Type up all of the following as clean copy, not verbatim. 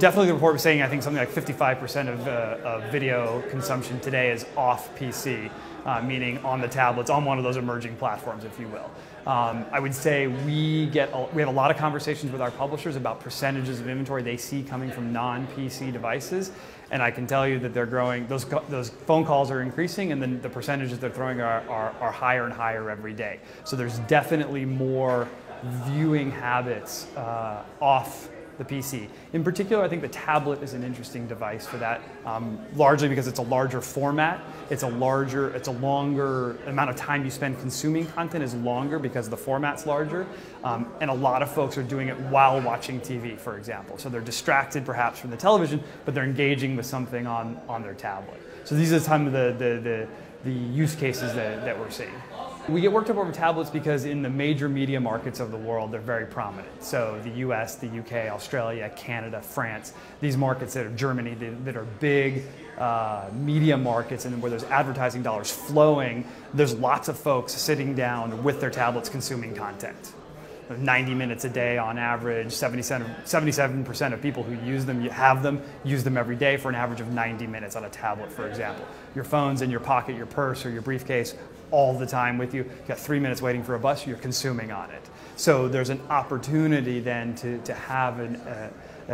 definitely the report was saying I think something like 55% of video consumption today is off PC, meaning on the tablets, on one of those emerging platforms, if you will. I would say we have a lot of conversations with our publishers about percentages of inventory they see coming from non-PC devices, and I can tell you that they're growing. Those phone calls are increasing, and then the percentages they're throwing are higher and higher every day. So there's definitely more viewing habits off the PC. In particular, I think the tablet is an interesting device for that, largely because it's a larger format. It's a longer amount of time you spend consuming content is longer because the format's larger, and a lot of folks are doing it while watching TV, for example. So they're distracted perhaps from the television, but they're engaging with something on their tablet. So these are some of the use cases that we're seeing. We get worked up over tablets because in the major media markets of the world, they're very prominent. So the US, the UK, Australia, Canada, France, these markets that are Germany, that are big media markets and where there's advertising dollars flowing, there's lots of folks sitting down with their tablets consuming content. 90 minutes a day on average, 77% of people who use them use them every day for an average of 90 minutes on a tablet, for example. Your phone's in your pocket, your purse, or your briefcase all the time with you. You've got 3 minutes waiting for a bus, you're consuming on it. So there's an opportunity then to have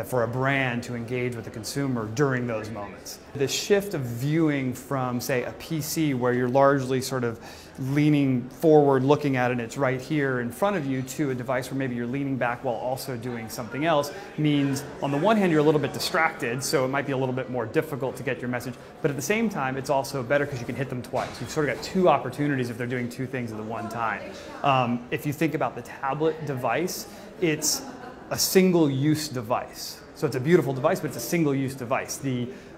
for a brand to engage with the consumer during those moments. The shift of viewing from, say, a PC where you're largely sort of leaning forward, looking at it, and it's right here in front of you, to a device where maybe you're leaning back while also doing something else means, on the one hand, you're a little bit distracted, so it might be a little bit more difficult to get your message, but at the same time, it's also better because you can hit them twice. You've sort of got two opportunities if they're doing two things at the one time. If you think about the tablet device, it's a single-use device. So it's a beautiful device, but it's a single-use device.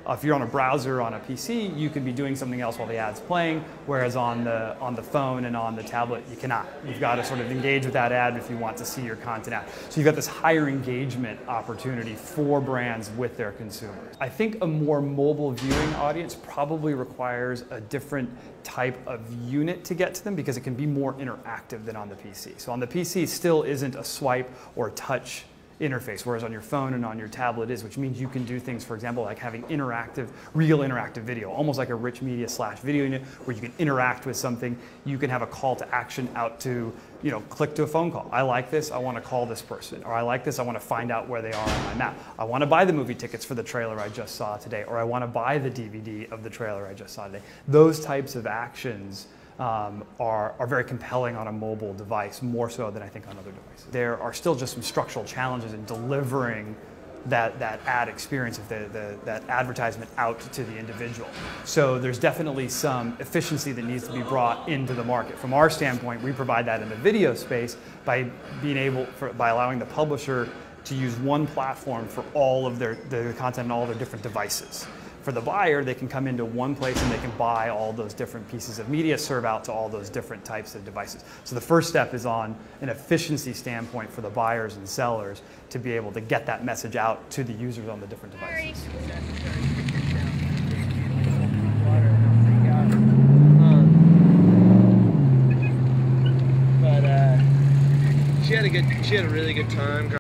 If you're on a browser on a PC, you can be doing something else while the ad's playing, whereas on the phone and on the tablet, you cannot. You've got to sort of engage with that ad if you want to see your content out. So you've got this higher engagement opportunity for brands with their consumers. I think a more mobile viewing audience probably requires a different type of unit to get to them because it can be more interactive than on the PC. So on the PC still isn't a swipe or touch interface, whereas on your phone and on your tablet is, which means you can do things, for example, like having real interactive video, almost like a rich media / video unit where you can interact with something. You can have a call to action out to, click to a phone call. I like this, I want to call this person. Or I like this, I want to find out where they are on my map. I want to buy the movie tickets for the trailer I just saw today, or I want to buy the DVD of the trailer I just saw today. Those types of actions are very compelling on a mobile device, more so than I think on other devices. There are still just some structural challenges in delivering that ad experience of that advertisement out to the individual. So there's definitely some efficiency that needs to be brought into the market. From our standpoint, we provide that in the video space by allowing the publisher to use one platform for all of their content and all their different devices. For the buyer, they can come into one place and they can buy all those different pieces of media, serve out to all those different types of devices. So the first step is on an efficiency standpoint for the buyers and sellers to be able to get that message out to the users on the different devices. She had a really good time.